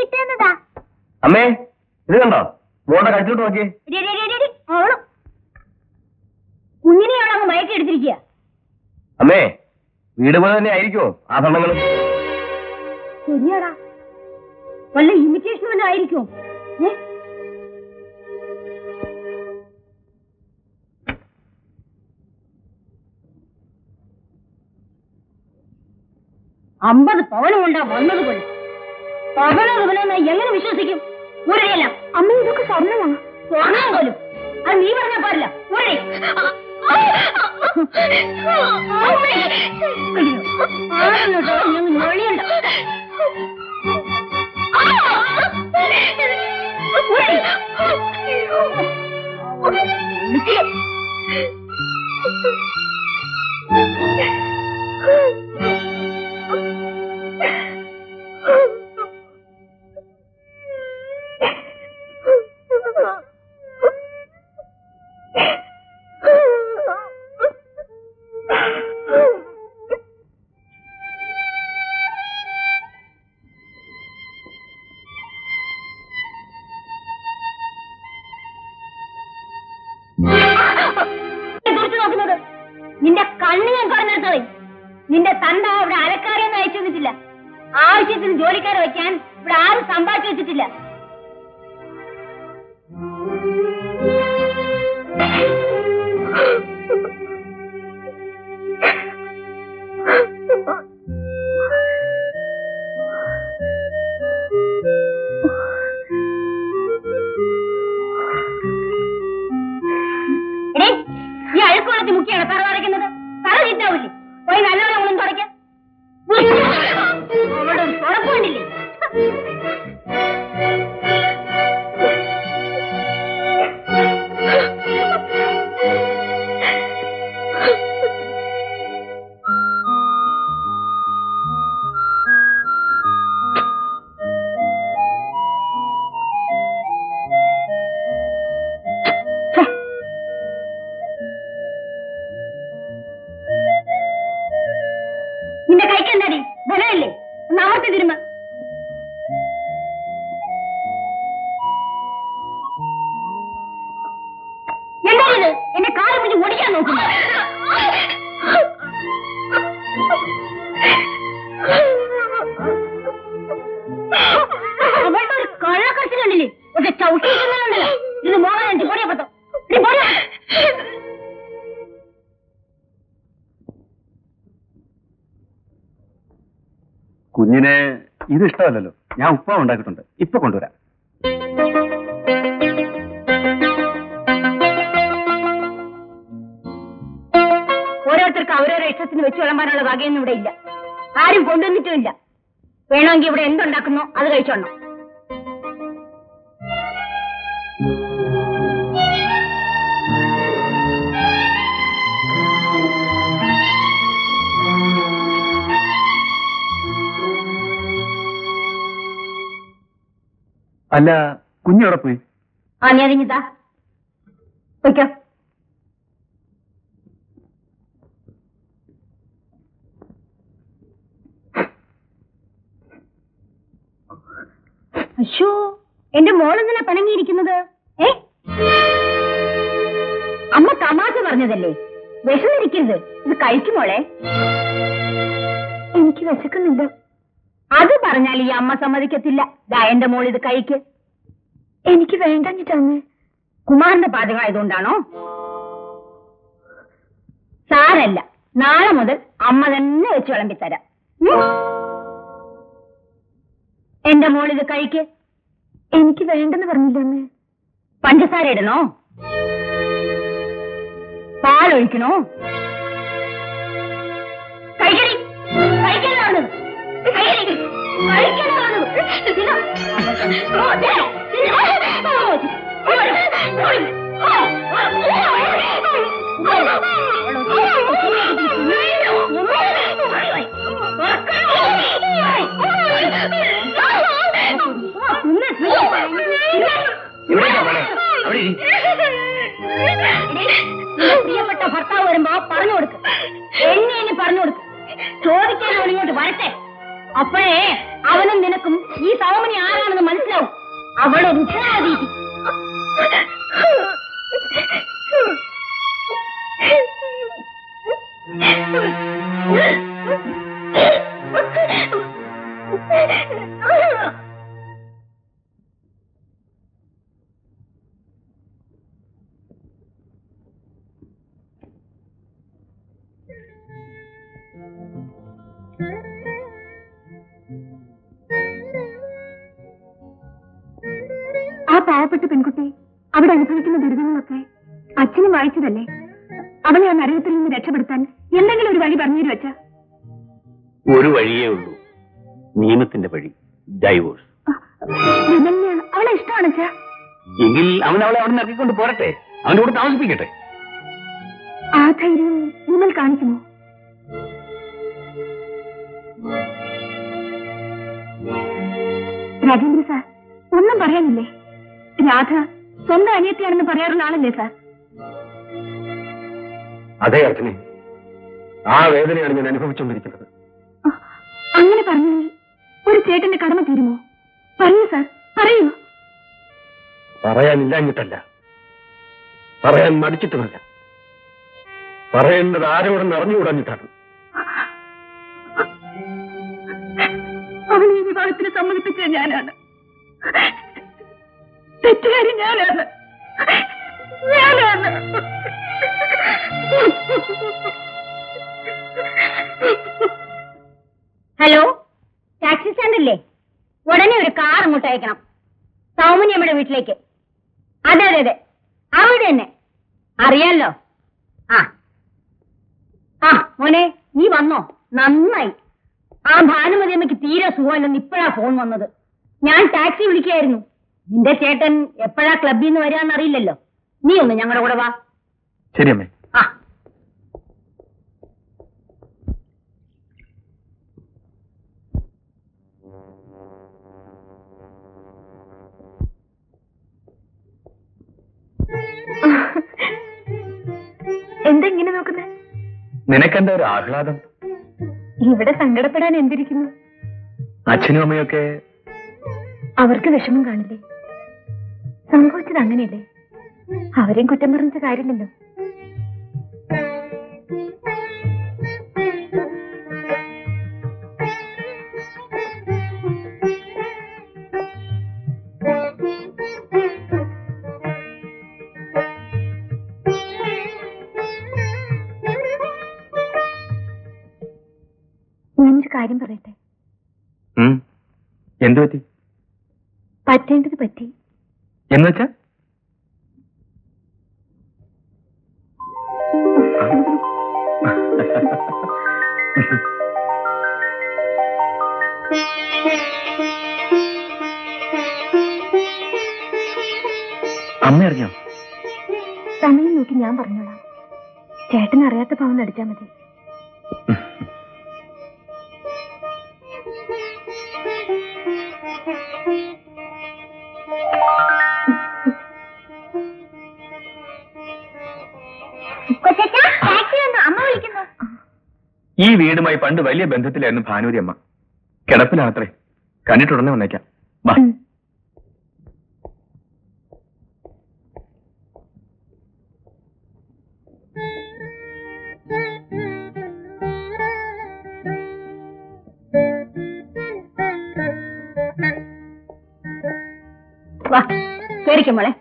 ഇട്ടുന്നതാ. അമ്മേ ഇത് കണ്ടോ? മോളുടെ കഴിച്ചിട്ട് നോക്കിയേ. കുഞ്ഞിനെയാണോ മയക്കി എടുത്തിരിക്കുക? അമ്മേ വീട് പോലെ തന്നെ ആയിരിക്കുമോ ആ സ്വർണ്ണങ്ങളും? ശരിയാടാ, വല്ല ഇമിറ്റേഷൻ വല്ലതും ആയിരിക്കുമോ? അമ്പത് പവനം കൊണ്ടാ വന്നത് പോലെ പവനോ എങ്ങനെ വിശ്വസിക്കും? ഉടനെയല്ല അമ്മ, ഇതൊക്കെ സ്വർണ്ണമാണ്. സ്വർണ്ണം പോലും അത് നീ പറഞ്ഞാ പാടില്ല. ഉടനെ ഞൊളിയുണ്ടോ? നിന്റെ കണ്ണ് ഞാൻ പറഞ്ഞെടുത്തോളി. നിന്റെ തന്ത ഇവിടെ അലക്കാരെയൊന്നും അയച്ചു തന്നിട്ടില്ല. ആവശ്യത്തിന് ജോലിക്കാരെ വയ്ക്കാൻ ഇവിടെ ആരും സമ്പാദിച്ചു വെച്ചിട്ടില്ല. ഈ അഴുക്കുവെള്ളത്തിൽ മുക്കിയാണ് തറ വരയ്ക്കുന്നത്. തറ ചീറ്റാവില്ലേ? പോയി നല്ലവരെ ഒന്നും തുടയ്ക്കാം. അവിടെ ഒരു കുഴപ്പമുണ്ടില്ലേ? നിന്റെ കൈക്കെന്താടി ബലമില്ലേ? ഒന്ന് അമർത്തി തിരുമ്പ. എന്താണിത്? എന്റെ കാല് പിടിച്ച് ഓടിക്കാൻ നോക്കുന്നു. അവളുടെ ഒരു കള്ളക്കടച്ചിൽ കണ്ടില്ലേ? ഒരു ചവിട്ടിയിട്ടുണ്ടല്ലോ. ഇത് മോഹൻ പൊടിയപ്പത്തോ കുഞ്ഞിന് ഇത് ഇഷ്ടമല്ലല്ലോ. ഞാൻ ഉപ്പ ഉണ്ടാക്കിയിട്ടുണ്ട്, ഇപ്പൊ കൊണ്ടുവരാം. ഓരോരുത്തർക്ക് അവരോരോ ഇഷ്ടത്തിന് വെച്ച് വിളമ്പാനുള്ള വകയൊന്നും ഇവിടെ ഇല്ല. ആരും കൊണ്ടുവന്നിട്ടുമില്ല. വേണമെങ്കിൽ ഇവിടെ എന്തുണ്ടാക്കുന്നോ അത് കഴിച്ചോണം. അല്ല, കുഞ്ഞെവിടെ പോയി? നീ അതിഞ്ഞിതാ വയ്ക്കോ. അശോ, എന്റെ മോളെന്തിനാ പിണങ്ങിയിരിക്കുന്നത്? അമ്മ തമാശ പറഞ്ഞതല്ലേ, വിശന്നിരിക്കരുത്. ഇത് കഴിക്കുമോളെ. എനിക്ക് വിശക്കുന്നുണ്ട്. അത് പറഞ്ഞാൽ ഈ അമ്മ സമ്മതിക്കത്തില്ല. എന്റെ മോൾ ഇത് കഴിക്ക്. എനിക്ക് വേണ്ടഞ്ഞിട്ടമ്മേ. കുമാരന്റെ പാചകമായതുകൊണ്ടാണോ? സാരല്ല, നാളെ മുതൽ അമ്മ തന്നെ വെച്ച് വിളമ്പിത്തരാം. എന്റെ മോൾ ഇത് കഴിക്ക്. എനിക്ക് വേണ്ടെന്ന് പറഞ്ഞില്ലമ്മേ. പഞ്ചസാര ഇടണോ? പാലൊഴിക്കണോ? കഴിക്കടി, കഴിക്കാനാണ്. പ്രിയപ്പെട്ട ഭർത്താവ് വരുമ്പോ പറഞ്ഞു കൊടുക്ക്. എന്നെ ഇനി പറഞ്ഞു കൊടുക്ക്. ചോദിക്കാൻ ഇങ്ങോട്ട് വരട്ടെ. അപ്പോഴേ അവനും നിനക്കും ഈ സൗമനി ആരാണെന്ന് മനസ്സിലാവും. അവളൊരു ഉത്തരവാദി. ആ പാവപ്പെട്ട പെൺകുട്ടി അവിടെ അനുഭവിക്കുന്ന ദുരിതങ്ങളൊക്കെ അച്ഛനും വായിച്ചതല്ലേ? അവളെ ആ നരകത്തിൽ നിന്ന് രക്ഷപ്പെടുത്താൻ എന്തെങ്കിലും ഒരു വഴി പറഞ്ഞു വെച്ച? ഒരു വഴിയേ ഉള്ളൂ, നിയമത്തിന്റെ വഴി, ഡൈവോഴ്സ്. അവളെ ഇഷ്ടമാണ് അച്ഛാ. എങ്കിൽ അവൻ അവളെ അവിടെ നിന്ന് ഇറക്കിക്കൊണ്ട് പോരട്ടെ, അവന്റെ കൂടെ താമസിപ്പിക്കട്ടെ. ആ ധൈര്യം നിങ്ങൾ കാണിക്കുമോ? രാജേന്ദ്ര സാർ, ഒന്നും പറയാനില്ലേ? രാധ സ്വന്തം അനിയത്തിയാണെന്ന് പറയാറുള്ള ആളല്ലേ സാർ? അതെ അർച്ചനെ, ആ വേദനയാണ് ഞാൻ അനുഭവിച്ചുകൊണ്ടിരിക്കുന്നത്. അങ്ങനെ പറഞ്ഞാൽ ഒരു ചേട്ടന്റെ കടമ തീരുമോ? പറയൂ സാർ, പറയൂ. പറയാനില്ലാഞ്ഞിട്ടല്ല, പറയാൻ മടിച്ചിട്ടുമല്ല, പറയേണ്ടത് ആരോടെന്ന് അറിഞ്ഞുകൂടാഞ്ഞിട്ടാണ്. അവൾ ഈ വിവാഹത്തിന് സമ്മതിപ്പിച്ച ഞാനാണ്. തെറ്റുകാരി ഞാനാണ്. ഹലോ, ടാക്സി സ്റ്റാൻഡ് അല്ലേ? ഉടനെ ഒരു കാർ അങ്ങോട്ട് അയക്കണം, സൗമനി അമ്മയുടെ വീട്ടിലേക്ക്. അതെ അതെ അതെ, അവിടെ തന്നെ. അറിയാലോ. ആ ആ മോനെ, നീ വന്നോ? നന്നായി. ആ ഭാനുമതി അമ്മയ്ക്ക് തീരെ സുഖമല്ലെന്ന് ഇപ്പോഴാ ഫോൺ വന്നത്. ഞാൻ ടാക്സി വിളിക്കായിരുന്നു. നിന്റെ ചേട്ടൻ എപ്പോഴാ ക്ലബിൽ നിന്ന് വരാന്നറിയില്ലല്ലോ. നീ ഒന്ന് ഞങ്ങളുടെ കൂടെ വാ. ശരി അമ്മേ. ആ എന്താ ഇങ്ങനെ നോക്കുന്നത്? നിനക്കെന്താ ഒരു ആഹ്ലാദം? ഇവിടെ സങ്കടപ്പെടാൻ എന്തിരിക്കുന്നു? അച്ഛനും അമ്മയൊക്കെ അവർക്ക് വിഷമം കാണില്ലേ? സംഭവിച്ചത് അങ്ങനെയല്ലേ? അവരെയും കുറ്റം പറഞ്ഞ കാര്യമില്ലല്ലോ. ഞാനൊരു കാര്യം പറയട്ടെ. എന്തു പറ്റി? പറ്റേണ്ടത് പറ്റി. എന്നുവെച്ചാ? അമ്മ അറിഞ്ഞോ? സമയം നോക്കി ഞാൻ പറഞ്ഞോളാം. ചേട്ടന് അറിയാത്ത ഭാവം നടിച്ചാ മതി. അമ്മ വിളിക്കുന്നു. ഈ വീടുമായി പണ്ട് വലിയ ബന്ധത്തിലായിരുന്നു ഭാനുമതി അമ്മ. കിടപ്പിലാത്രേ. കണ്ടിട്ടുടനെ വന്നേക്കാം. വാ. വാ, കേറിക്കും മോളെ.